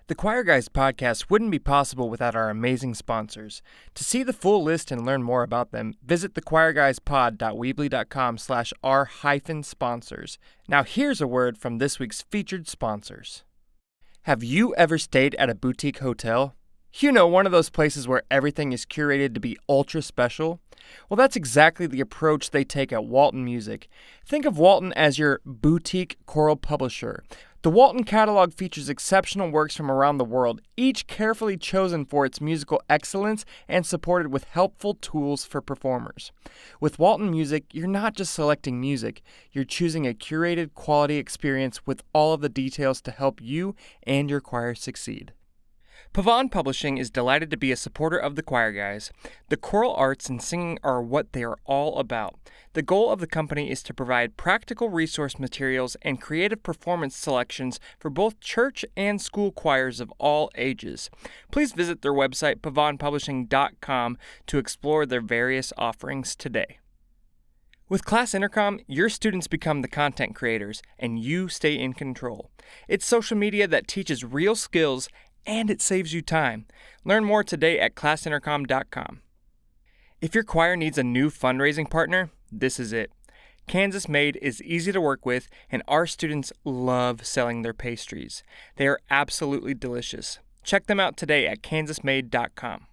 The Choir Guys podcast wouldn't be possible without our amazing sponsors. To see the full list and learn more about them, visit thechoirguyspod.weebly.com/r-sponsors. Now here's a word from this week's featured sponsors. Have you ever stayed at a boutique hotel? You know, one of those places where everything is curated to be ultra special? Well, that's exactly the approach they take at Walton Music. Think of Walton as your boutique choral publisher. The Walton catalog features exceptional works from around the world, each carefully chosen for its musical excellence and supported with helpful tools for performers. With Walton Music, you're not just selecting music, you're choosing a curated quality experience with all of the details to help you and your choir succeed. Pavon Publishing is delighted to be a supporter of the Choir Guys. The choral arts and singing are what they are all about. The goal of the company is to provide practical resource materials and creative performance selections for both church and school choirs of all ages. Please visit their website, pavonpublishing.com, to explore their various offerings today. With Class Intercom, your students become the content creators, and you stay in control. It's social media that teaches real skills and it saves you time. Learn more today at classintercom.com. If your choir needs a new fundraising partner, this is it. Kansas Maid is easy to work with, and our students love selling their pastries. They are absolutely delicious. Check them out today at kansasmaid.com.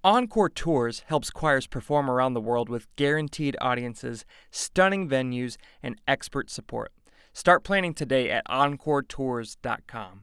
Encore Tours helps choirs perform around the world with guaranteed audiences, stunning venues, and expert support. Start planning today at encoretours.com.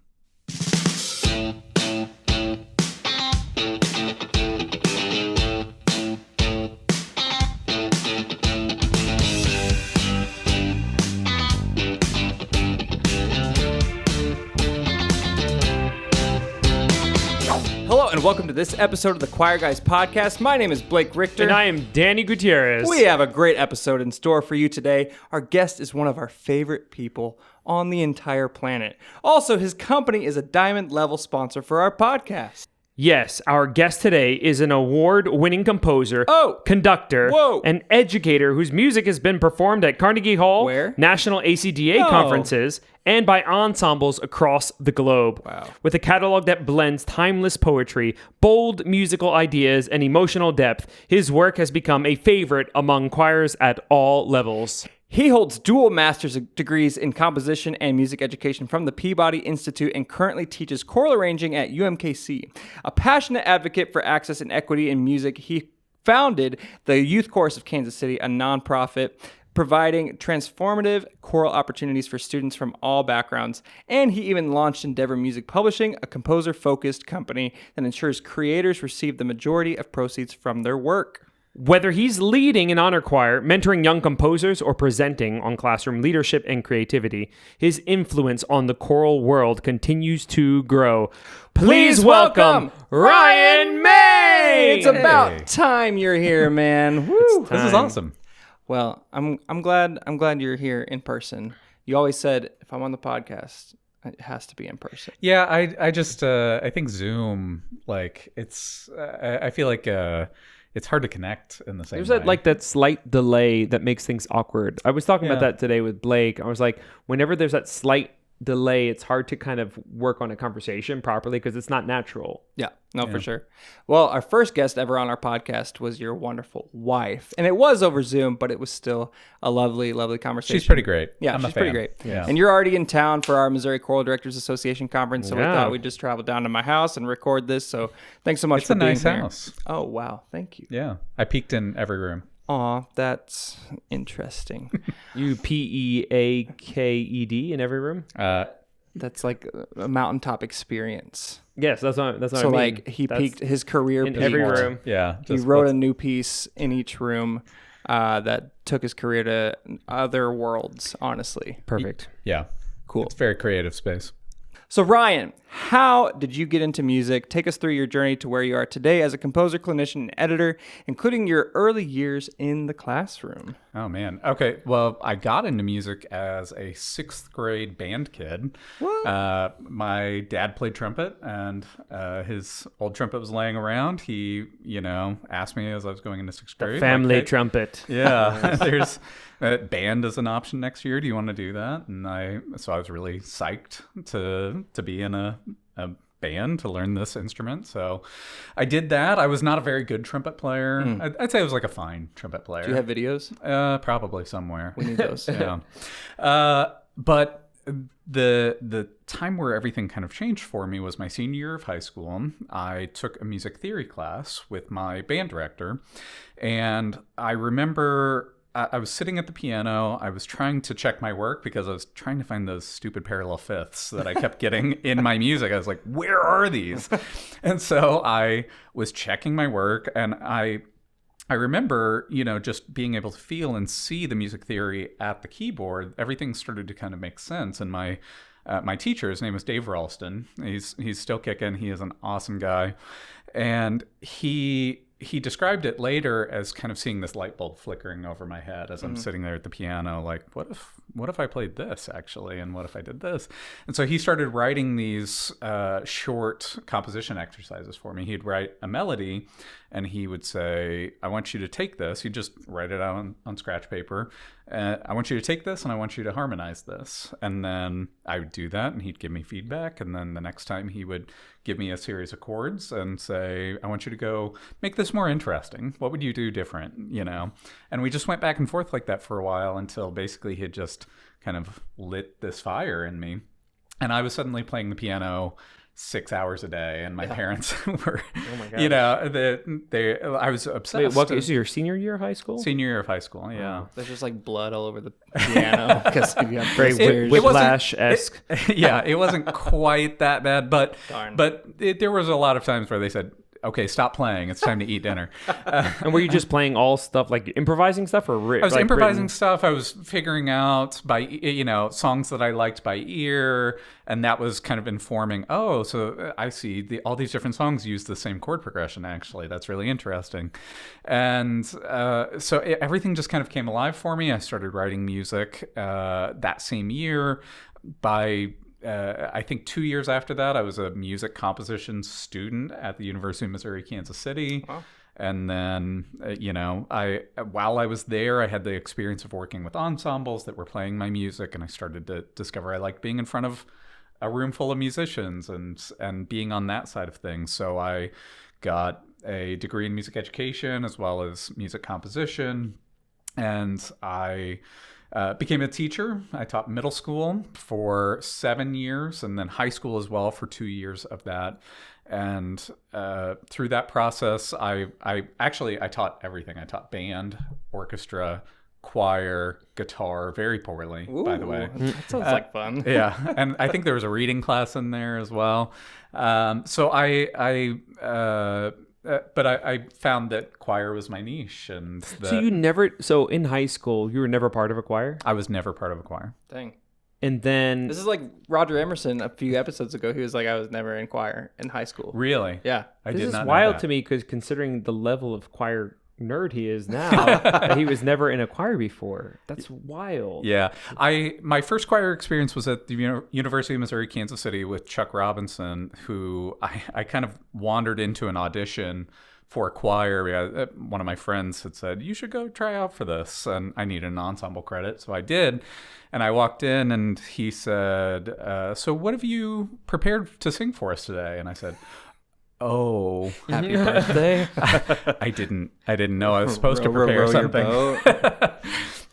Hello and welcome to this episode of the Choir Guys podcast. My name is Blake Richter. And I am Danny Gutierrez. We have a great episode in store for you today. Our guest is one of our favorite people on the entire planet. Also, his company is a diamond-level sponsor for our podcast. Yes, our guest today is an award-winning composer, conductor, and educator whose music has been performed at Carnegie Hall, national ACDA conferences, and by ensembles across the globe. Wow. With a catalog that blends timeless poetry, bold musical ideas, and emotional depth, his work has become a favorite among choirs at all levels. He holds dual master's degrees in composition and music education from the Peabody Institute and currently teaches choral arranging at UMKC. A passionate advocate for access and equity in music, he founded the Youth Chorus of Kansas City, a nonprofit providing transformative choral opportunities for students from all backgrounds. And he even launched Endeavor Music Publishing, a composer-focused company that ensures creators receive the majority of proceeds from their work. Whether he's leading an honor choir, mentoring young composers, or presenting on classroom leadership and creativity, his influence on the choral world continues to grow. Please welcome Ryan Maid! It's about time you're here, man. Woo! This is awesome. Well, I'm glad you're here in person. You always said if I'm on the podcast, it has to be in person. Yeah, I just I think Zoom, like I feel like it's hard to connect in the same way. There's that slight delay that makes things awkward. I was talking about that today with Blake. I was like, whenever there's that slight delay, it's hard to kind of work on a conversation properly because it's not natural. Yeah, for sure. Well, our first guest ever on our podcast was your wonderful wife. And it was over Zoom, but it was still a lovely, lovely conversation. She's pretty great. Yeah, she's pretty great. Yeah. And you're already in town for our Missouri Choral Directors Association conference, so we thought we'd just travel down to my house and record this. So thanks so much for being here. It's a nice house. Oh, wow. Thank you. Yeah. I peeked in every room. Aw, that's interesting. You PEAKED in every room? That's like a mountaintop experience. Yes, that's what I mean. So like he peaked his career in every room. Yeah. He wrote a new piece in each room that took his career to other worlds, honestly. Perfect. Yeah. Cool. It's very creative space. So Ryan, how did you get into music? Take us through your journey to where you are today as a composer, clinician, and editor, including your early years in the classroom. Oh, man. Okay. Well, I got into music as a 6th grade band kid. What? My dad played trumpet, and his old trumpet was laying around. He, asked me as I was going into 6th grade. Family like, hey, trumpet. Yeah. There's band as an option next year. Do you want to do that? And so I was really psyched to be in a band to learn this instrument. So I did that. I was not a very good trumpet player. I'd say I was like a fine trumpet player. Do you have videos? Probably somewhere. We need those. Yeah. But the time where everything kind of changed for me was my senior year of high school. I took a music theory class with my band director, and I remember I was sitting at the piano. I was trying to check my work because I was trying to find those stupid parallel fifths that I kept getting in my music. I was like, where are these? And so I was checking my work, and I remember, just being able to feel and see the music theory at the keyboard. Everything started to kind of make sense. And my teacher, his name is Dave Ralston. He's still kicking. He is an awesome guy. And he described it later as kind of seeing this light bulb flickering over my head as I'm sitting there at the piano, like, what if I played this actually, and what if I did this? And so he started writing these short composition exercises for me. He'd write a melody, and he would say, I want you to take this. He'd just write it out on scratch paper. I want you to take this, and I want you to harmonize this. And then I would do that, and he'd give me feedback. And then the next time he would give me a series of chords and say, I want you to go make this more interesting. What would you do different, And we just went back and forth like that for a while until basically he had just kind of lit this fire in me. And I was suddenly playing the piano 6 hours a day, and my parents were, I was obsessed. Wait, what? This is your senior year of high school? Senior year of high school, yeah. There's just like blood all over the piano because you got very weird. Whiplash-esque. Yeah, it wasn't quite that bad, but Darn. There was a lot of times where they said, okay, stop playing. It's time to eat dinner. And were you just playing all stuff, like improvising stuff, or I was improvising stuff. I was figuring out by, songs that I liked by ear, and that was kind of informing, so I see all these different songs use the same chord progression, actually. That's really interesting. And so everything just kind of came alive for me. I started writing music that same year. By I think 2 years after that, I was a music composition student at the University of Missouri, Kansas City. Wow. And then, while I was there, I had the experience of working with ensembles that were playing my music, and I started to discover I liked being in front of a room full of musicians and being on that side of things. So I got a degree in music education as well as music composition, and I became a teacher. I taught middle school for 7 years, and then high school as well for 2 years of that. And through that process, I taught everything. I taught band, orchestra, choir, guitar, very poorly, by the way. That sounds like fun. Yeah, and I think there was a reading class in there as well. So but I found that choir was my niche, and So in high school, you were never part of a choir? I was never part of a choir. Dang. And then This is like Roger Emerson a few episodes ago. He was like, I was never in choir in high school. Really? Yeah. I this did is not know wild that. to me, because considering the level of choir nerd he is now, that he was never in a choir before. That's wild. Yeah. My first choir experience was at the University of Missouri, Kansas City with Chuck Robinson, who I kind of wandered into an audition for a choir. One of my friends had said, you should go try out for this. And I needed an ensemble credit. So I did. And I walked in, and he said, so what have you prepared to sing for us today? And I said, oh, Happy birthday. I didn't know I was supposed to prepare something.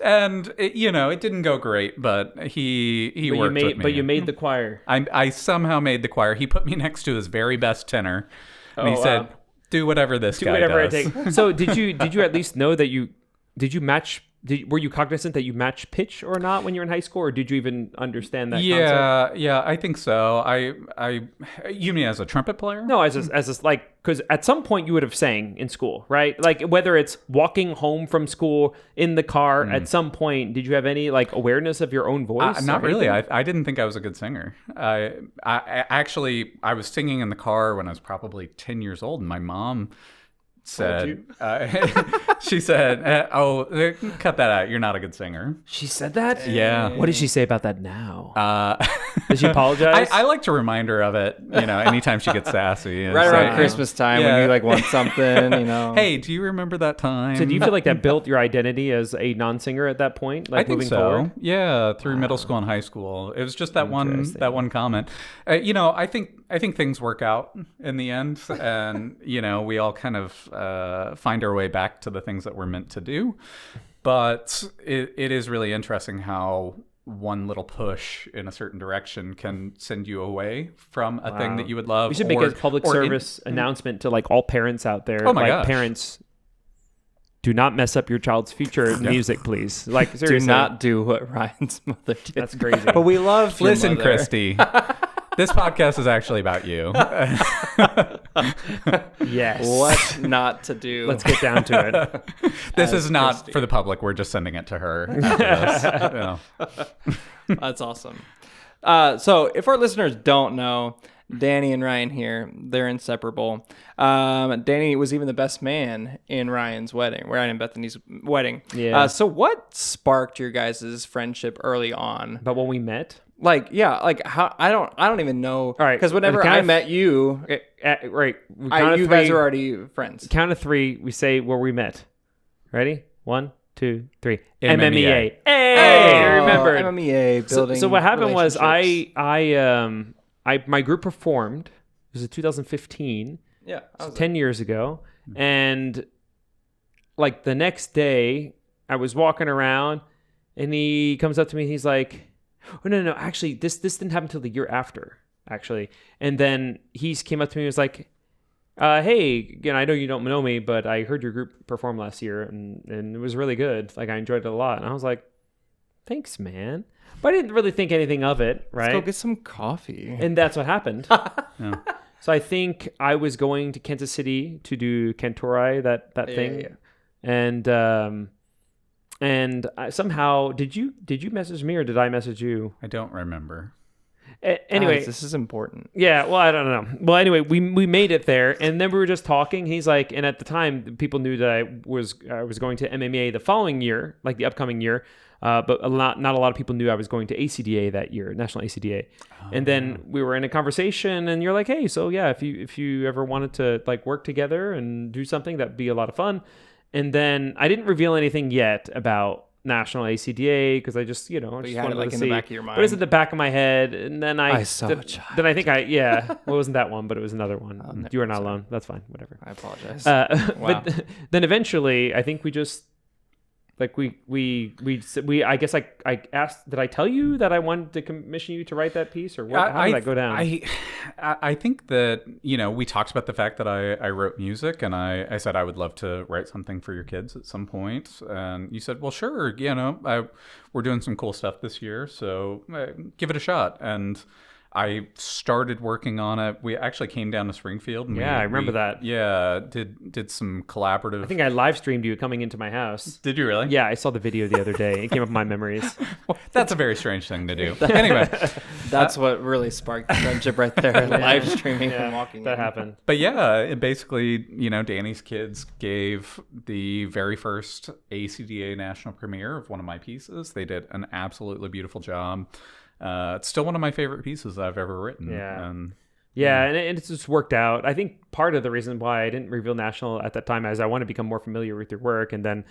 And it didn't go great, but he worked with me. But you made the choir. I somehow made the choir. He put me next to his very best tenor, and he said, "Do whatever this guy does." It takes. So did you at least know that were you cognizant that you matched pitch or not when you were in high school, or did you even understand that concept? Yeah, I think so. You mean as a trumpet player? No, because at some point you would have sang in school, right? Like whether it's walking home from school in the car, at some point, did you have any awareness of your own voice? Not really. I didn't think I was a good singer. I was singing in the car when I was probably 10 years old, and my mom said, she said, cut that out. You're not a good singer. She said that? Yeah. What did she say about that now? Did she apologize? I like to remind her of it, anytime she gets sassy. Right around Christmas time when you want something, Hey, do you remember that time? So do you feel like that built your identity as a non-singer at that point? I think moving so. forward? Yeah, through middle school and high school. It was just that one comment. I think things work out in the end, and we all kind of find our way back to the things that we're meant to do. But it is really interesting how one little push in a certain direction can send you away from a thing that you would love. We should make a public service announcement to all parents out there. Oh my gosh. Parents, do not mess up your child's future music, please. Seriously. Do not do what Ryan's mother did. That's crazy. But we love your Listen, mother. Christy. This podcast is actually about you. Yes. What not to do. Let's get down to it. This is not Christy. for the public. We're just sending it to her after this. That's awesome. So if our listeners don't know, Danny and Ryan here, they're inseparable. Danny was even the best man in Ryan and Bethany's wedding. Yeah. So what sparked your guys' friendship early on? But when we met? How I don't even know. All right. Because whenever I met you, Right. you guys are already friends. Count of three, we say where we met. Ready? 1, 2, 3. MMEA. Hey, I remember. MMEA building. So what happened was relationships. my group performed. It was 2015. Yeah, So 10 years ago. And the next day I was walking around and he comes up to me and he's like, oh, no, actually this didn't happen until the year after, actually. And then he came up to me and was like, hey, I know you don't know me, but I heard your group perform last year and it was really good. I enjoyed it a lot. And I was like, thanks, man. But I didn't really think anything of it, right? Let's go get some coffee. And that's what happened. Yeah. So I think I was going to Kansas City to do Cantori, that thing. Yeah. And I, somehow, did you message me or did I message you? I don't remember. Anyway, Guys, this is important. yeah. Well, I don't know. Well, anyway, we made it there, and then we were just talking. He's like, and at the time, people knew that I was going to MMA the following year, the upcoming year. But not a lot of people knew I was going to ACDA that year, National ACDA. And then we were in a conversation, and you're like, hey, so yeah, if you ever wanted to work together and do something, that'd be a lot of fun. And then I didn't reveal anything yet about National ACDA because I just, But you had it in the back of your mind. But it was at the back of my head, and then I saw a child. Then I think well, it wasn't that one, but it was another one. You are not alone. That's fine. Whatever. I apologize. Wow. But then eventually, I think we just we I guess I asked, did I tell you that I wanted to commission you to write that piece, or what? How did that go down? I think that, we talked about the fact that I wrote music, and I said I would love to write something for your kids at some point. And you said, well, sure, we're doing some cool stuff this year, so give it a shot. And I started working on it. We actually came down to Springfield. And I remember that. Yeah, did some collaborative. I think I live streamed you coming into my house. Did you really? Yeah, I saw the video the other day. It came up in my memories. That's a very strange thing to do. Anyway, That's what really sparked the friendship right there. Live streaming and walking. That in. happened. but yeah, it basically, Danny's kids gave the very first ACDA national premiere of one of my pieces. They did an absolutely beautiful job. It's still one of my favorite pieces I've ever written. Yeah. And it's just worked out. I think part of the reason why I didn't reveal National at that time is I want to become more familiar with your work. And then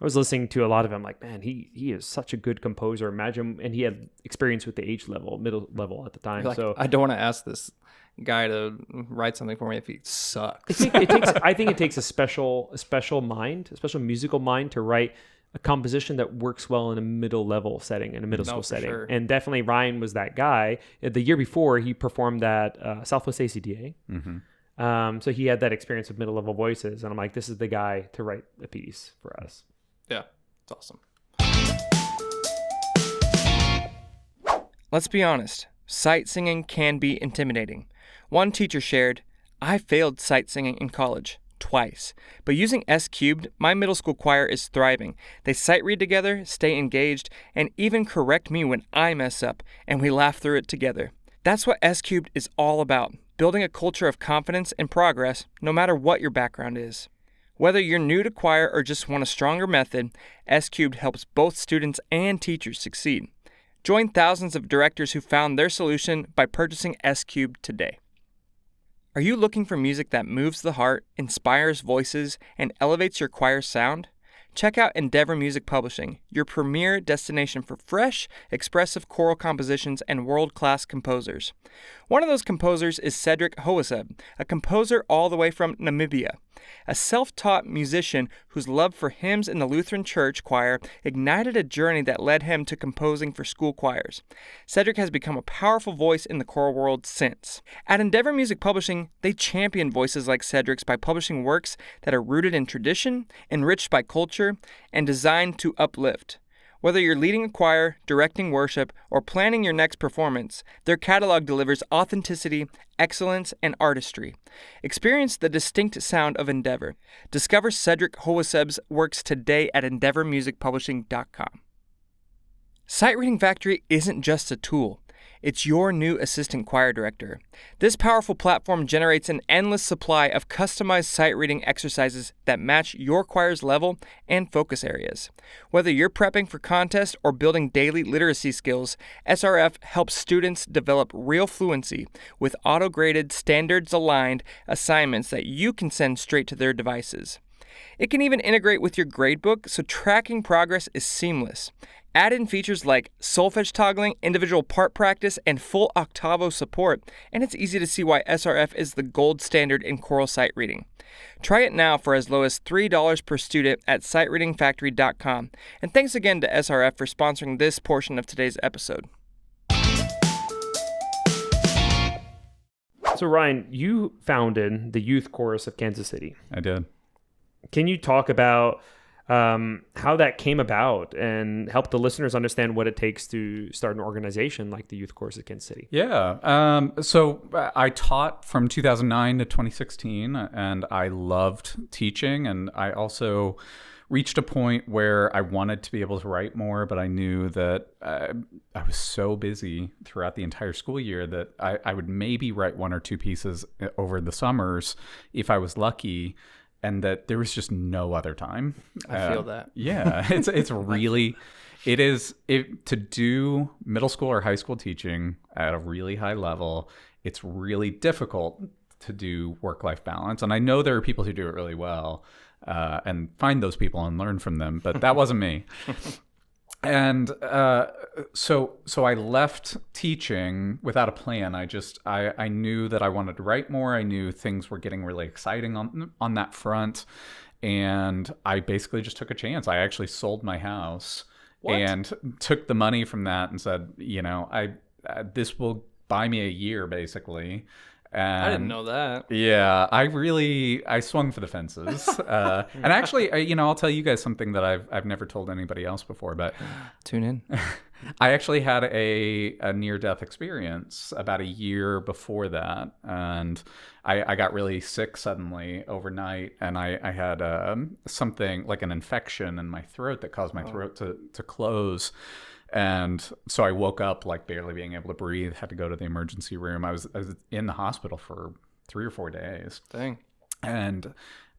I was listening to a lot of him, like, man, he is such a good composer. Imagine, and he had experience with the middle level at the time. Like, so I don't want to ask this guy to write something for me if he sucks. I think it takes a special musical mind to write a composition that works well in a middle level setting, in a middle school setting. Sure. And definitely Ryan was that guy. The year before, he performed at Southwest ACDA. Mm-hmm. So he had that experience with middle level voices. And I'm like, this is the guy to write a piece for us. Yeah, it's awesome. Let's be honest, sight singing can be intimidating. One teacher shared, I failed sight singing in college. Twice. But using S Cubed, my middle school choir is thriving. They sight read together, stay engaged, and even correct me when I mess up, and we laugh through it together. That's what S Cubed is all about, building a culture of confidence and progress, no matter what your background is. Whether you're new to choir or just want a stronger method, S Cubed helps both students and teachers succeed. Join thousands of directors who found their solution by purchasing S Cubed today. Are you looking for music that moves the heart, inspires voices, and elevates your choir sound? Check out Endeavor Music Publishing, your premier destination for fresh, expressive choral compositions and world-class composers. One of those composers is Cedric Hoeseb, a composer all the way from Namibia. A self-taught musician whose love for hymns in the Lutheran Church choir ignited a journey that led him to composing for school choirs. Cedric has become a powerful voice in the choral world since. At Endeavor Music Publishing, they champion voices like Cedric's by publishing works that are rooted in tradition, enriched by culture, and designed to uplift. Whether you're leading a choir, directing worship, or planning your next performance, their catalog delivers authenticity, excellence, and artistry. Experience the distinct sound of Endeavor. Discover Cedric Hoeseb's works today at endeavormusicpublishing.com. Sight Reading Factory isn't just a tool. It's your new assistant choir director. This powerful platform generates an endless supply of customized sight reading exercises that match your choir's level and focus areas. Whether you're prepping for contests or building daily literacy skills, SRF helps students develop real fluency with auto-graded, standards-aligned assignments that you can send straight to their devices. It can even integrate with your gradebook, so tracking progress is seamless. Add in features like solfege toggling, individual part practice, and full octavo support, and it's easy to see why SRF is the gold standard in choral sight reading. Try it now for as low as $3 per student at sightreadingfactory.com. And thanks again to SRF for sponsoring this portion of today's episode. So Ryan, you founded the Youth Chorus of Kansas City. I did. Can you talk about how that came about and help the listeners understand what it takes to start an organization like the Youth Chorus of Kansas City? Yeah. So I taught from 2009 to 2016, and I loved teaching. And I also reached a point where I wanted to be able to write more, but I knew that I was so busy throughout the entire school year that I would maybe write one or two pieces over the summers if I was lucky. And that there was just no other time. I feel that. Yeah, it's really, to do middle school or high school teaching at a really high level, it's really difficult to do work-life balance. And I know there are people who do it really well, and find those people and learn from them, but that wasn't me. And so I left teaching without a plan. I knew that I wanted to write more. I knew things were getting really exciting on that front. And I basically just took a chance. I actually sold my house and took the money from that and said, this will buy me a year basically. And I didn't know that. Yeah, I swung for the fences. And actually, I'll tell you guys something that I've never told anybody else before, but Tune in. I actually had a near-death experience about a year before that. And I got really sick suddenly overnight, and I had something like an infection in my throat that caused my throat to close. And so I woke up like barely being able to breathe, had to go to the emergency room. I was in the hospital for 3 or 4 days. Dang. And,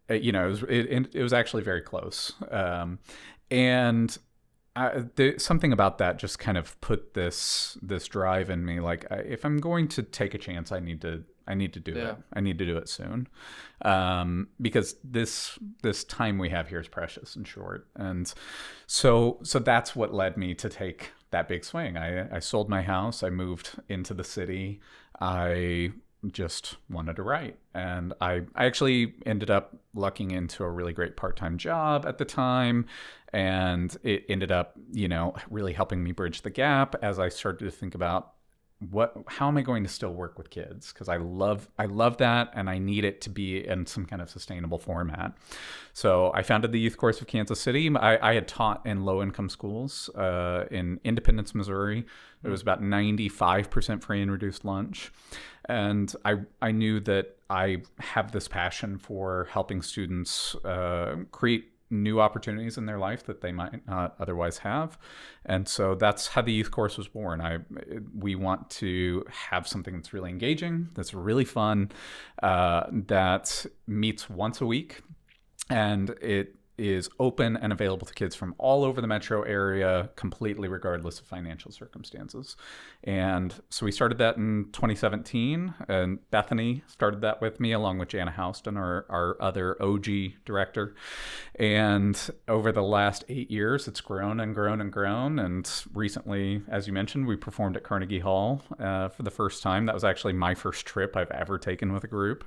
it was actually very close. Something about that just kind of put this drive in me. Like, if I'm going to take a chance, I need to do it. I need to do it soon, because this time we have here is precious and short. And so that's what led me to take that big swing. I sold my house. I moved into the city. I just wanted to write, and I actually ended up lucking into a really great part-time job at the time, and it ended up really helping me bridge the gap as I started to think about how am I going to still work with kids? Because I love that, and I need it to be in some kind of sustainable format. So I founded the Youth Chorus of Kansas City. I had taught in low-income schools in Independence, Missouri. It was about 95% free and reduced lunch. And I knew that I have this passion for helping students create new opportunities in their life that they might not otherwise have. And so that's how the Youth Course was born. We want to have something that's really engaging, that's really fun, that meets once a week. and it is open and available to kids from all over the metro area, completely regardless of financial circumstances. And so we started that in 2017, and Bethany started that with me along with Jana Houston, our other OG director. And over the last 8 years, it's grown and grown and grown. And recently, as you mentioned, we performed at Carnegie Hall for the first time. That was actually my first trip I've ever taken with a group.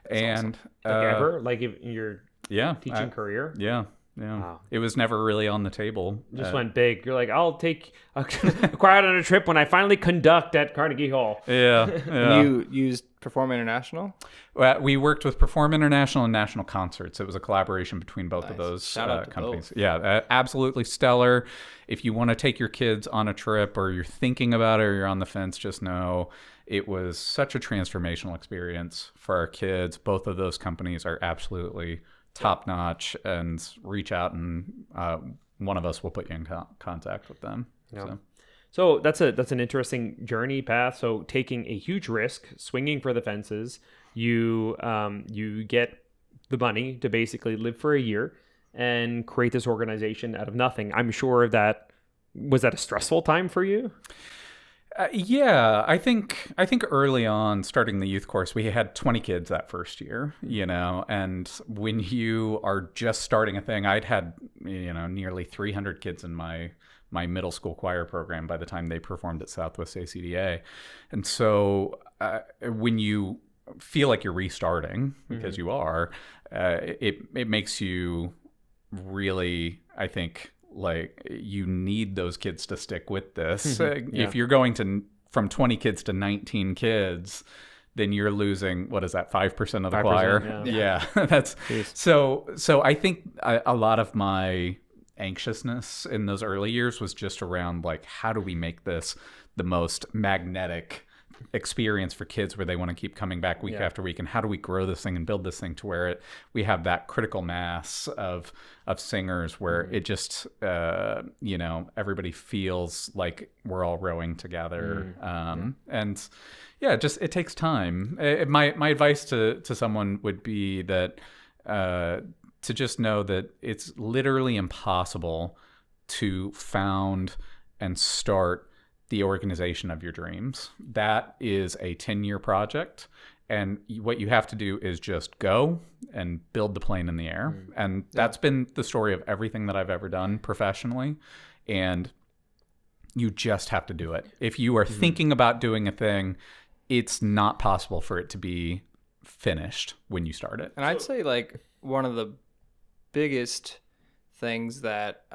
That's and awesome. Like ever? Like in your teaching career? Yeah. Wow. It was never really on the table. Just went big. You're like, I'll take a choir on a trip when I finally conduct at Carnegie Hall. Yeah. You used Perform International? Well, we worked with Perform International and National Concerts. It was a collaboration between both of those Shout out to companies. both. Yeah, absolutely stellar. If you want to take your kids on a trip, or you're thinking about it, or you're on the fence, just know it was such a transformational experience for our kids. Both of those companies are absolutely top notch, and reach out, and one of us will put you in contact with them. Yeah. So that's an interesting journey path. So taking a huge risk, swinging for the fences, you get the money to basically live for a year and create this organization out of nothing. I'm sure was that a stressful time for you? Yeah, I think early on, starting the youth course, we had 20 kids that first year, and when you are just starting a thing, I'd had, nearly 300 kids in my middle school choir program by the time they performed at Southwest ACDA. And so when you feel like you're restarting, because you are, it makes you really, I think, like, you need those kids to stick with this. If you're going from 20 kids to 19 kids, then you're losing, what is that, 5% of the 5%, choir? Yeah. That's so I think a lot of my anxiousness in those early years was just around, like, how do we make this the most magnetic experience for kids, where they want to keep coming back week after week, and how do we grow this thing and build this thing to where we have that critical mass of singers, where it just everybody feels like we're all rowing together. And it takes time. My advice to someone would be that to just know that it's literally impossible to found and start the organization of your dreams. That is a 10-year project, and what you have to do is just go and build the plane in the air. And that's been the story of everything that I've ever done professionally, and you just have to do it. If you are thinking about doing a thing, it's not possible for it to be finished when you start it. And I'd say, like, one of the biggest things that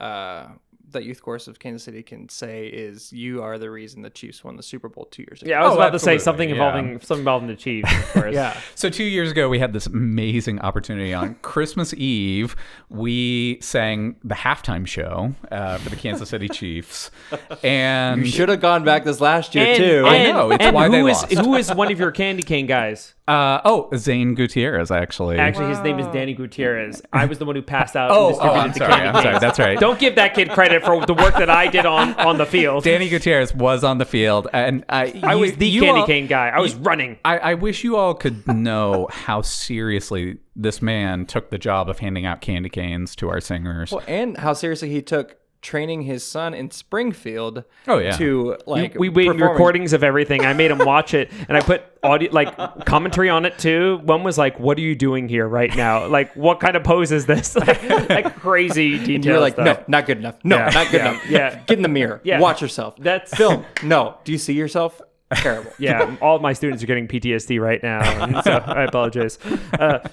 that youth course of Kansas City can say is you are the reason the Chiefs won the Super Bowl 2 years ago. Yeah, I was about to say something involving the Chiefs, of course. Yeah. So 2 years ago, we had this amazing opportunity on Christmas Eve. We sang the halftime show for the Kansas City Chiefs, and you should have gone back this last year too. I know, it's why they lost. Who is one of your candy cane guys? Zane Gutierrez, actually. Actually, his name is Danny Gutierrez. I was the one who passed out. I'm sorry. That's right. Don't give that kid credit for the work that I did on the field. Danny Gutierrez was on the field, and I was the candy cane guy. I was running. I wish you all could know how seriously this man took the job of handing out candy canes to our singers. Well, and how seriously he took training his son in Springfield to, like, we made recordings of everything. I made him watch it, and I put audio, like, commentary on it too. One was like, what are you doing here right now? Like, what kind of pose is this? like crazy details. You're like, stuff. no, not good enough. No, not good enough. Yeah. Get in the mirror. Yeah. Watch yourself. That's film. No. Do you see yourself? Terrible. Yeah, all of my students are getting PTSD right now, and so I apologize.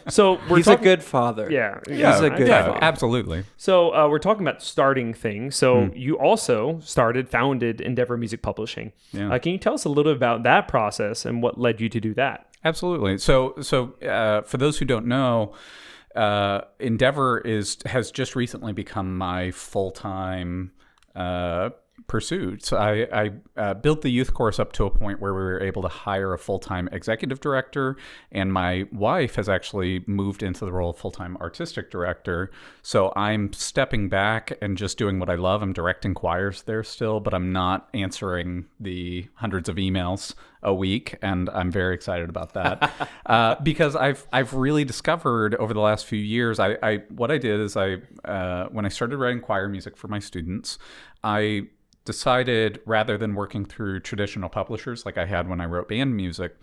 So he's a good father. Yeah, he's a good father. Absolutely. So we're talking about starting things. So you also founded Endeavor Music Publishing. Yeah. Can you tell us a little about that process and what led you to do that? Absolutely. So for those who don't know, Endeavor has just recently become my full-time pursuit. So I built the youth course up to a point where we were able to hire a full-time executive director, and my wife has actually moved into the role of full-time artistic director. So I'm stepping back and just doing what I love. I'm directing choirs there still, but I'm not answering the hundreds of emails a week, and I'm very excited about that because I've really discovered over the last few years. What I did is when I started writing choir music for my students, I decided rather than working through traditional publishers like I had when I wrote band music,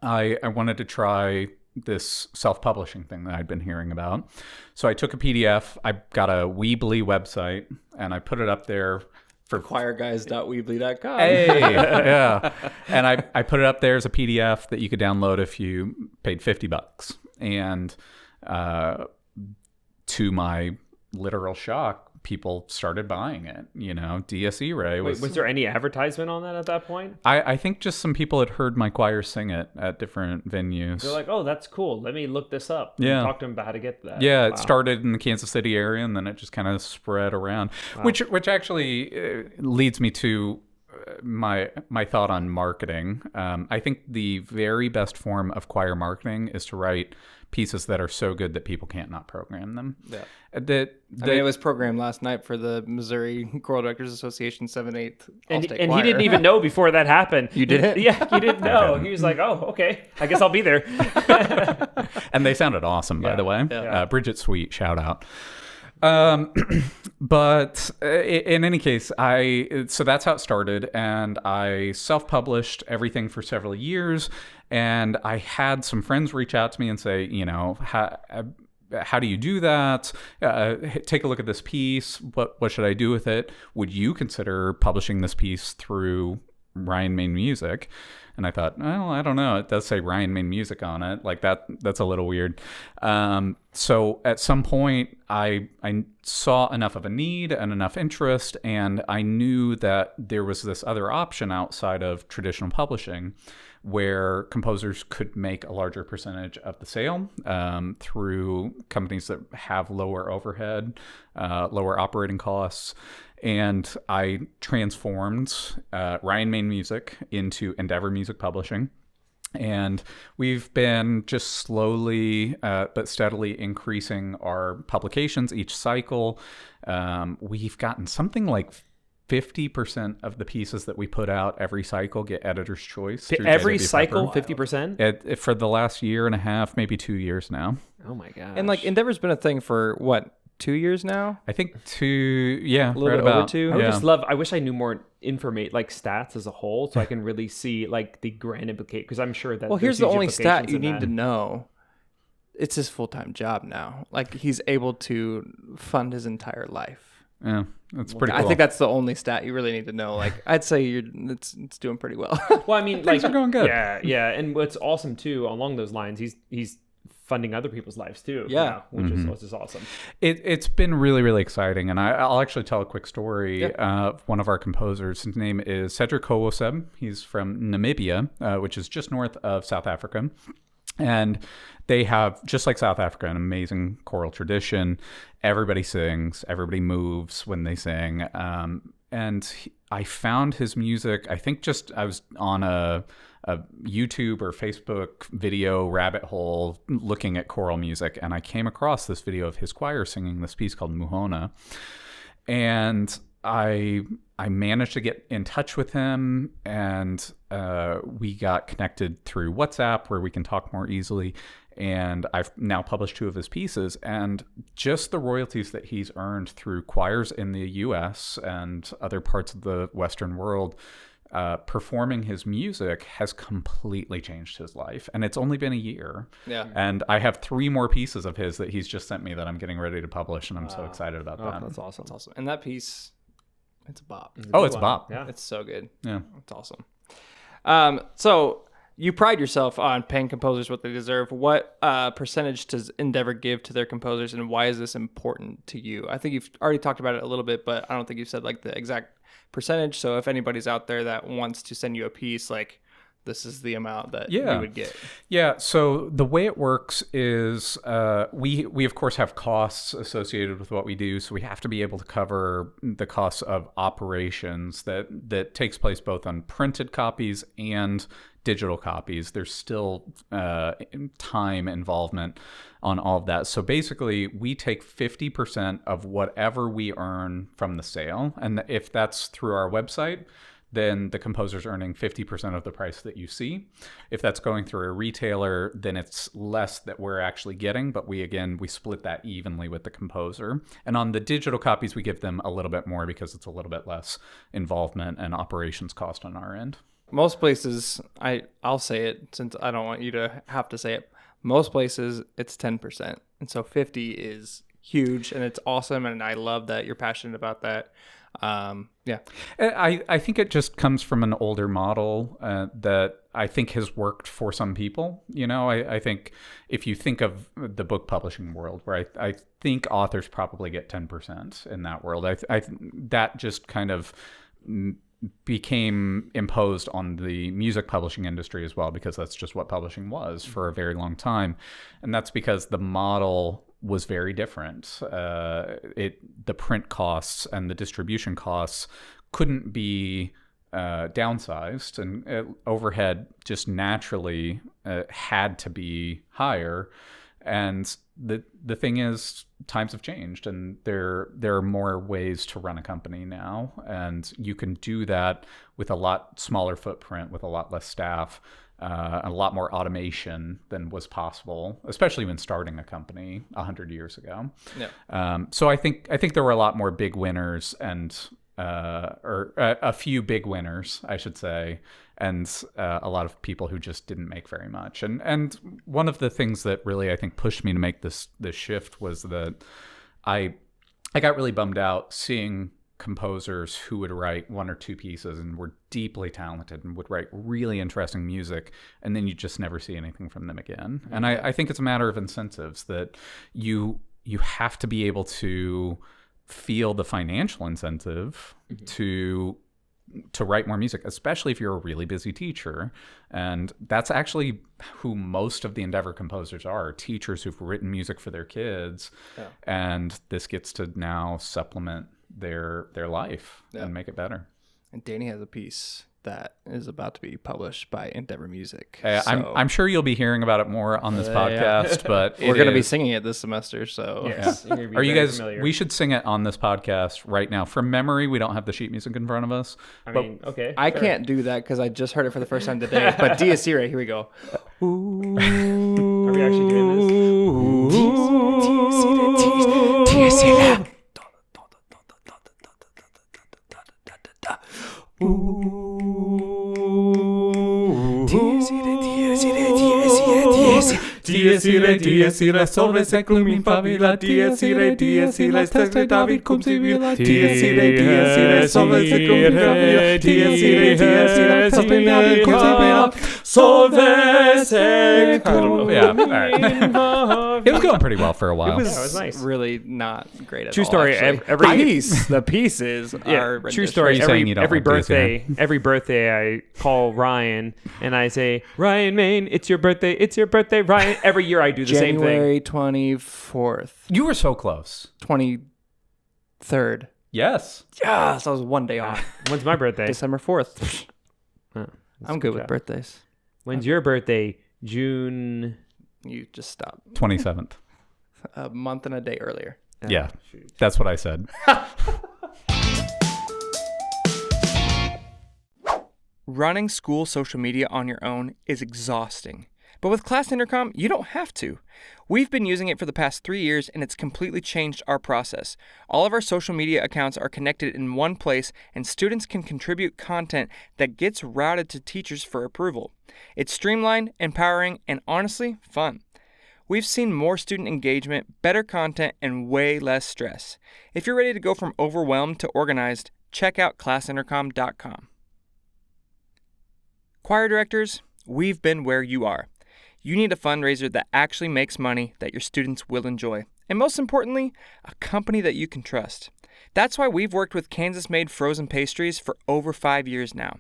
I wanted to try this self-publishing thing that I'd been hearing about. So I took a PDF, I got a Weebly website, and I put it up there for choirguys.weebly.com. Hey, yeah. And I put it up there as a PDF that you could download if you paid $50. And to my literal shock, people started buying it. DSE Ray was... Wait, was there any advertisement on that at that point? I think just some people had heard my choir sing it at different venues. They're like, oh, that's cool. Let me look this up. Yeah. And talk to them about how to get that. Yeah, Wow. it started in the Kansas City area, and then it just kind of spread around, which actually leads me to my thought on marketing. I think the very best form of choir marketing is to write pieces that are so good that people can't not program them. Yeah. It was programmed last night for the Missouri Choral Directors Association 7/8 And All-State he Choir. didn't even know before that happened. You didn't? Yeah, he didn't know. He was like, oh, okay. I guess I'll be there. And they sounded awesome, by the way. Yeah. Bridget Sweet, shout out. But in any case, so that's how it started, and I self-published everything for several years, and I had some friends reach out to me and say, how do you do that? Take a look at this piece. What should I do with it? Would you consider publishing this piece through Ryan Maid Music? And I thought, well, I don't know. It does say Ryan Maid Music on it. Like that's a little weird. So at some point, I saw enough of a need and enough interest, and I knew that there was this other option outside of traditional publishing where composers could make a larger percentage of the sale through companies that have lower overhead, lower operating costs. And I transformed Ryan Maid Music into Endeavor Music Publishing. And we've been just slowly but steadily increasing our publications each cycle. We've gotten something like 50% of the pieces that we put out every cycle get editor's choice. through Every JW cycle, Pepper. 50%? For the last year and a half, maybe 2 years now. Oh, my gosh. And Endeavor's been a thing for what, 2 years now? I think a little bit over 2. I would just love, I wish I knew more information, like stats as a whole, so I can really see the grand implication, because I'm sure that. Well, here's the there's huge only stat implications you in need that. to know. It's his full-time job now. He's able to fund his entire life. Yeah, that's pretty cool. I think that's the only stat you really need to know. I'd say it's doing pretty well. Well, I mean, Things are going good. Yeah, and what's awesome too, along those lines, he's funding other people's lives too. Yeah. now, which is awesome. It's been really, really exciting. And I'll actually tell a quick story of one of our composers. His name is Cedric Kowoseb. He's from Namibia, which is just north of South Africa. And they have, just like South Africa, an amazing choral tradition. Everybody sings, everybody moves when they sing. I found his music, I think I was on a YouTube or Facebook video rabbit hole looking at choral music, and I came across this video of his choir singing this piece called Muhona. And I managed to get in touch with him, and we got connected through WhatsApp where we can talk more easily. And I've now published 2 of his pieces, and just the royalties that he's earned through choirs in the U.S. and other parts of the Western world performing his music has completely changed his life. And it's only been a year. Yeah. And I have 3 more pieces of his that he's just sent me that I'm getting ready to publish, and I'm so excited about that. That's awesome. That's awesome. And that piece, it's a bop. Oh, it's a bop. Yeah. It's so good. Yeah. It's awesome. So you pride yourself on paying composers what they deserve. What percentage does Endeavor give to their composers, and why is this important to you? I think you've already talked about it a little bit, but I don't think you've said the exact percentage. So if anybody's out there that wants to send you a piece, this is the amount that you would get. Yeah. So the way it works is we of course have costs associated with what we do. So we have to be able to cover the costs of operations that takes place both on printed copies and digital copies. There's still time involvement on all of that. So basically, we take 50% of whatever we earn from the sale. And if that's through our website, then the composer's earning 50% of the price that you see. If that's going through a retailer, then it's less that we're actually getting, but we split that evenly with the composer. And on the digital copies, we give them a little bit more because it's a little bit less involvement and operations cost on our end. Most places, I'll say it since I don't want you to have to say it. Most places, it's 10%. And so 50 is huge, and it's awesome, and I love that you're passionate about that. Yeah. I think it just comes from an older model that I think has worked for some people. I think if you think of the book publishing world, where I think authors probably get 10% in that world, that just kind of became imposed on the music publishing industry as well, because that's just what publishing was for a very long time. And that's because the model was very different. The print costs and the distribution costs couldn't be downsized, and overhead just naturally had to be higher. And the thing is, times have changed, and there are more ways to run a company now, and you can do that with a lot smaller footprint, with a lot less staff, a lot more automation than was possible, especially when starting a company 100 years ago. Yeah. So I think there were a lot more big winners, and or a few big winners, I should say, and a lot of people who just didn't make very much. And one of the things that really, I think, pushed me to make this shift was that I got really bummed out seeing composers who would write one or two pieces and were deeply talented and would write really interesting music, and then you just never see anything from them again. Mm-hmm. And I think it's a matter of incentives, that you have to be able to feel the financial incentive mm-hmm. to write more music, especially if you're a really busy teacher. And that's actually who most of the Endeavor composers are, teachers who've written music for their kids. Yeah. And this gets to now supplement their life and make it better. And Danny has a piece that is about to be published by Endeavor Music. I'm sure you'll be hearing about it more on this podcast, but we're going to be singing it this semester. So yes. Are you guys? Familiar. We should sing it on this podcast right now. From memory, we don't have the sheet music in front of us. Okay. I can't do that because I just heard it for the first time today. But Dies Irae, here we go. Are we actually doing this? Dies Irae. Dies irae, solve seculum in favilla. Dies irae, testet David cum civila. Dies irae, solve seculum in favilla. Dies irae, testet David cum civila. Solve seculum. Yeah, all right. It was going pretty well for a while. It was nice. Really not great at True all. True story. The pieces are true story. Every birthday, Dies every birthday, I call Ryan and I say, Ryan Main, it's your birthday, Ryan. Every year I do the same thing. January 24th. You were so close. 23rd. Yes. Yes, I was one day off. When's my birthday? December 4th. I'm good with birthdays. When's your birthday? June. You just stop. 27th. A month and a day earlier. Yeah, that's what I said. Running school social media on your own is exhausting. But with Class Intercom, you don't have to. We've been using it for the past 3 years, and it's completely changed our process. All of our social media accounts are connected in one place, and students can contribute content that gets routed to teachers for approval. It's streamlined, empowering, and honestly, fun. We've seen more student engagement, better content, and way less stress. If you're ready to go from overwhelmed to organized, check out classintercom.com. Choir directors, we've been where you are. You need a fundraiser that actually makes money that your students will enjoy. And most importantly, a company that you can trust. That's why we've worked with Kansas Maid frozen pastries for over 5 years now.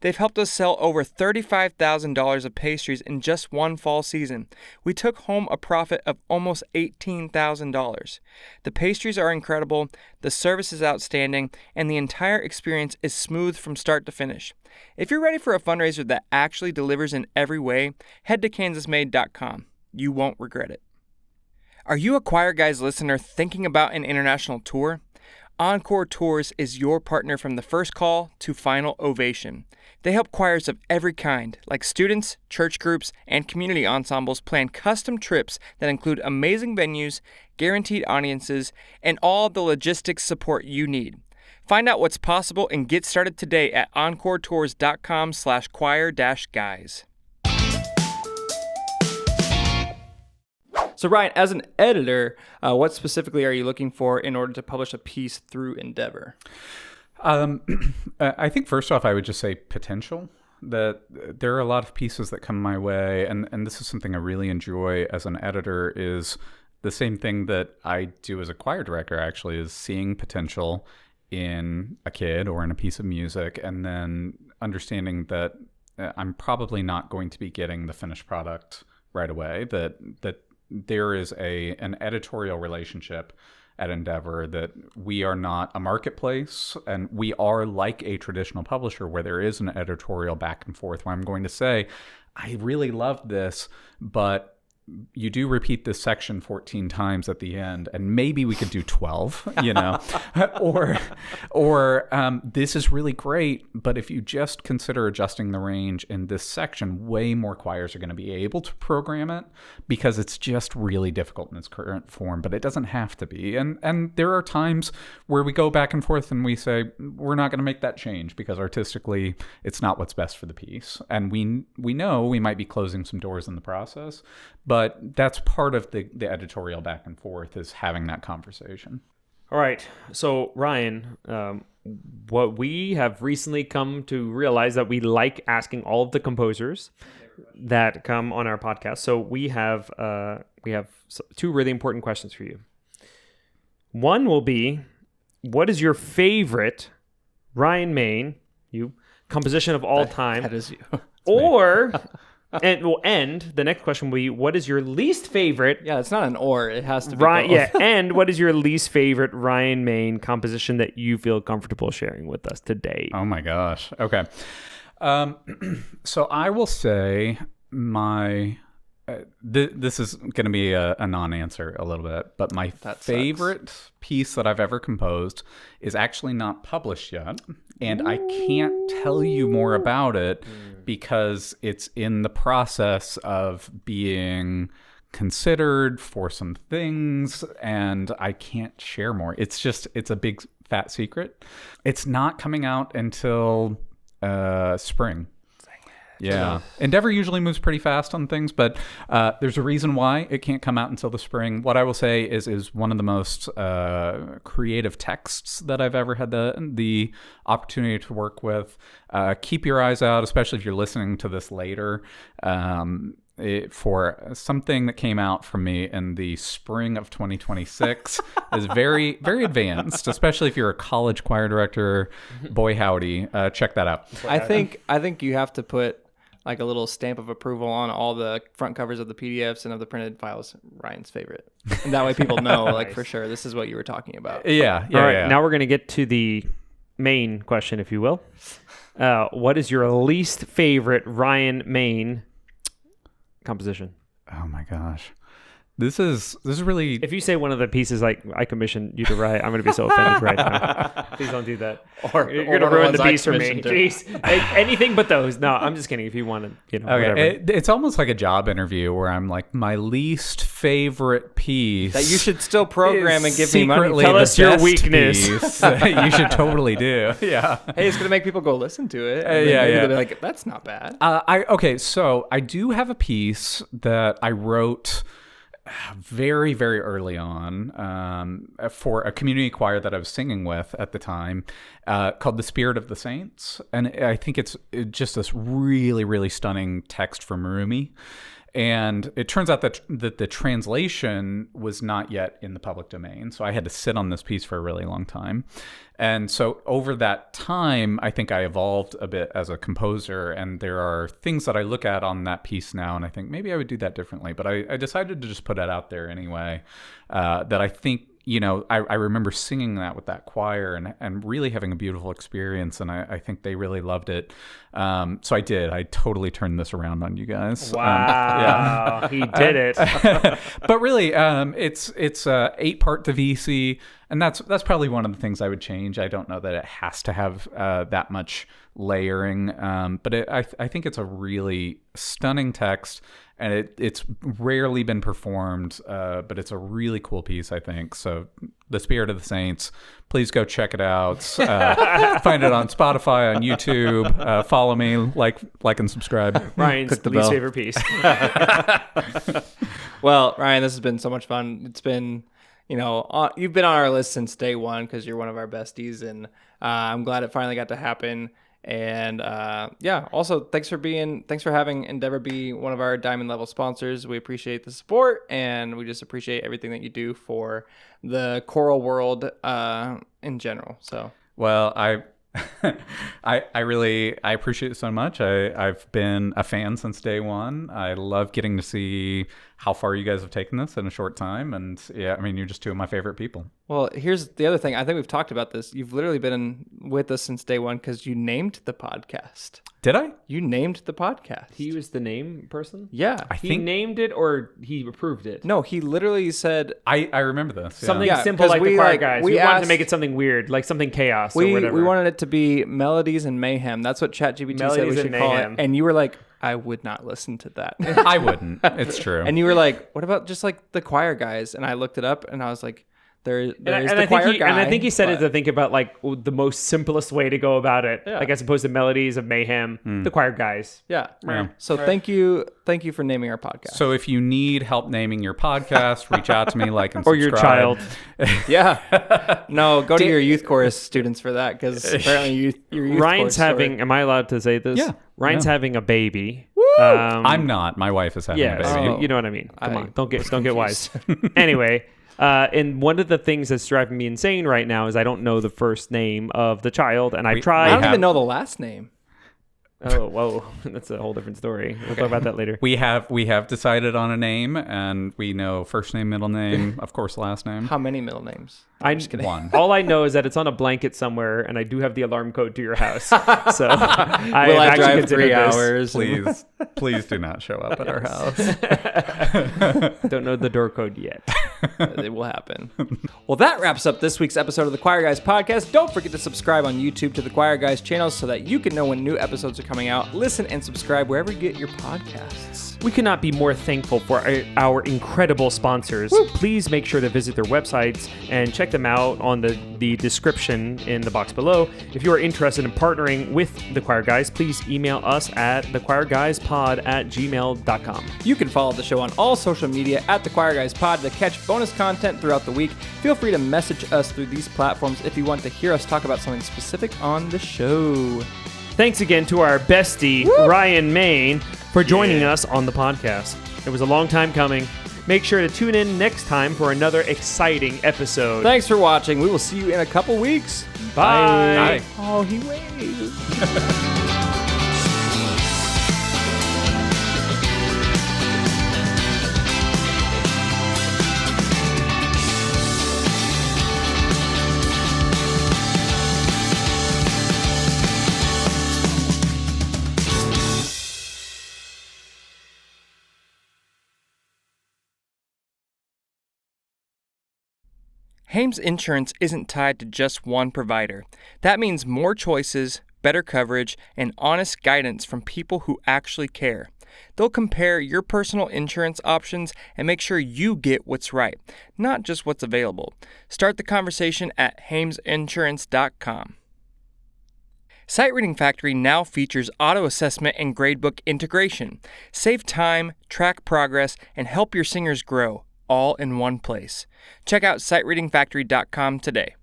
They've helped us sell over $35,000 of pastries in just one fall season. We took home a profit of almost $18,000. The pastries are incredible, the service is outstanding, and the entire experience is smooth from start to finish. If you're ready for a fundraiser that actually delivers in every way, head to kansasmaid.com. You won't regret it. Are you a Choir Guys listener thinking about an international tour? Encore Tours is your partner from the first call to final ovation. They help choirs of every kind, like students, church groups, and community ensembles, plan custom trips that include amazing venues, guaranteed audiences, and all the logistics support you need. Find out what's possible and get started today at encoretours.com/choir-guys. So Ryan, as an editor, what specifically are you looking for in order to publish a piece through Endeavor? I think first off, I would just say potential. That there are a lot of pieces that come my way, and this is something I really enjoy as an editor, is the same thing that I do as a choir director, actually, is seeing potential in a kid or in a piece of music, and then understanding that I'm probably not going to be getting the finished product right away, that there is an editorial relationship at Endeavor, that we are not a marketplace, and we are like a traditional publisher where there is an editorial back and forth where I'm going to say, I really love this, but you do repeat this section 14 times at the end, and maybe we could do 12, or this is really great, but if you just consider adjusting the range in this section, way more choirs are going to be able to program it, because it's just really difficult in its current form, but it doesn't have to be. And there are times where we go back and forth and we say, we're not going to make that change because artistically it's not what's best for the piece. And we know we might be closing some doors in the process, but that's part of the editorial back and forth, is having that conversation. All right. So, Ryan, what we have recently come to realize that we like asking all of the composers that come on our podcast. So we have two really important questions for you. One will be, what is your favorite Ryan Main, composition of all time? That is you. Or... And we'll end. The next question will be, what is your least favorite? Yeah, it's not an or. It has to be Ryan, both. yeah, and what is your least favorite Ryan Main composition that you feel comfortable sharing with us today? Oh my gosh. Okay. So I will say this is going to be a non-answer a little bit, but my favorite piece that I've ever composed is actually not published yet, and I can't tell you more about it because it's in the process of being considered for some things, and I can't share more. It's a big fat secret. It's not coming out until spring. Yeah. Endeavor usually moves pretty fast on things, but there's a reason why it can't come out until the spring. What I will say is one of the most creative texts that I've ever had the opportunity to work with. Keep your eyes out, especially if you're listening to this later, for something that came out from me in the spring of 2026 is very, very advanced, especially if you're a college choir director. Boy, howdy. Check that out. I think you have to put like a little stamp of approval on all the front covers of the PDFs and of the printed files. Ryan's favorite, and that way people know, like, for sure, this is what you were talking about. Yeah. All right. Now we're going to get to the main question, if you will. What is your least favorite Ryan Main composition? Oh my gosh. This is really... If you say one of the pieces like I commissioned you to write, I'm going to be so offended right now. Please don't do that. Or you're going to ruin the piece for me. Jeez. Anything but those. No, I'm just kidding. If you want to, whatever. It's almost like a job interview where I'm like, my least favorite piece that you should still program and give me money. Tell us your weakness. You should totally do. Yeah. Hey, it's going to make people go listen to it. Yeah. They'll be like, that's not bad. So I do have a piece that I wrote very, very early on for a community choir that I was singing with at the time, called The Spirit of the Saints. And I think it's just this really, really stunning text from Rumi. And it turns out that the translation was not yet in the public domain. So I had to sit on this piece for a really long time. And so over that time, I think I evolved a bit as a composer. And there are things that I look at on that piece now, and I think maybe I would do that differently. But I decided to just put it out there anyway, that I think, I remember singing that with that choir and really having a beautiful experience. And I think they really loved it. So I did. I totally turned this around on you guys. Wow. He did it. But really, it's 8-part Divisi. And that's probably one of the things I would change. I don't know that it has to have that much layering, but I think it's a really stunning text, and it's rarely been performed, but it's a really cool piece, I think. So The Spirit of the Saints, please go check it out. Find it on Spotify, on YouTube. Follow me, like and subscribe. Ryan's Click the least bell. favorite piece. Well, Ryan, this has been so much fun. It's been, you've been on our list since day one because you're one of our besties, and I'm glad it finally got to happen. And also thanks for having Endeavor be one of our diamond level sponsors. We appreciate the support, and we just appreciate everything that you do for the choral world in general. So, Well, I appreciate it so much. I've been a fan since day one. I love getting to see how far you guys have taken this in a short time. And you're just two of my favorite people. well, here's the other thing. I think we've talked about this. You've literally been with us since day one because you named the podcast. Did I? You named the podcast. He was the name person? Yeah. He named it or he approved it? No, he literally said I remember this. Yeah. Something Yeah, simple 'cause like we, the choir like, guys. we We wanted to asked- make it something weird, like something chaos or we whatever. wanted it to be melodies and mayhem. That's what ChatGPT said we Melodies should and call it. mayhem. And you were like, I would not listen to that. I wouldn't. It's true. And you were like, what about just like the choir guys? And I looked it up and I was like, there's and the I choir think guy. and I think he said it but- to think about like the most simplest way to go about it, Yeah. like as opposed to melodies of mayhem, the choir guys. Yeah. Yeah. So thank you for naming our podcast. So if you need help naming your podcast, reach out to me, like and Or subscribe. your child. yeah. No, go to your youth chorus students for that because apparently your youth Ryan's chorus having. Am I allowed to say this? Yeah. Ryan's Yeah. having a baby. I'm not. My wife is having a Yes, baby. you know what I mean. Come I- on, don't get wise. Anyway, and one of the things that's driving me insane right now is I don't know the first name of the child, and I've I tried. don't even know the last name. Oh, whoa, that's a whole different story. We'll talk about that later. We have decided on a name, and we know first name, middle name, of course, last name. How many middle names? I'm just kidding. One. All I know is that it's on a blanket somewhere, and I do have the alarm code to your house. So Will I I actually drive considered 3 this. hours? Please do not show up at our house. Don't know the door code yet. It will happen. Well, that wraps up this week's episode of the Choir Guys podcast. Don't forget to subscribe on YouTube to the Choir Guys channel so that you can know when new episodes are coming out. Listen and subscribe wherever you get your podcasts. We could not be more thankful for our incredible sponsors. Please make sure to visit their websites and check them out on the description in the box below. If you are interested in partnering with the Choir Guys, please email us at thechoirguyspod@gmail.com. You can follow the show on all social media at the Choir Guys Pod to catch bonus content throughout the week. Feel free to message us through these platforms if you want to hear us talk about something specific on the show. Thanks again to our bestie, Ryan Main, for joining us on the podcast. It was a long time coming. Make sure to tune in next time for another exciting episode. Thanks for watching. We will see you in a couple weeks. Bye. Bye. Oh, he waved. Haymes Insurance isn't tied to just one provider. That means more choices, better coverage, and honest guidance from people who actually care. They'll compare your personal insurance options and make sure you get what's right, not just what's available. Start the conversation at hamesinsurance.com. Sight Reading Factory now features auto assessment and gradebook integration. Save time, track progress, and help your singers grow, all in one place. Check out sightreadingfactory.com today.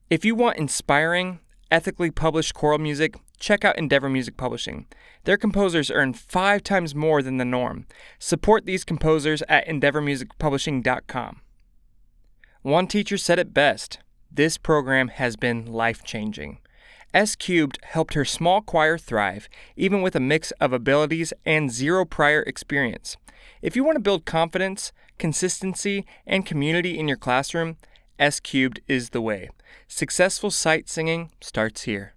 If you want inspiring, ethically published choral music, check out Endeavor Music Publishing. Their composers earn 5 times more than the norm. Support these composers at endeavormusicpublishing.com. One teacher said it best, this program has been life-changing. S Cubed helped her small choir thrive, even with a mix of abilities and zero prior experience. If you want to build confidence, consistency, and community in your classroom, S Cubed is the way. Successful sight singing starts here.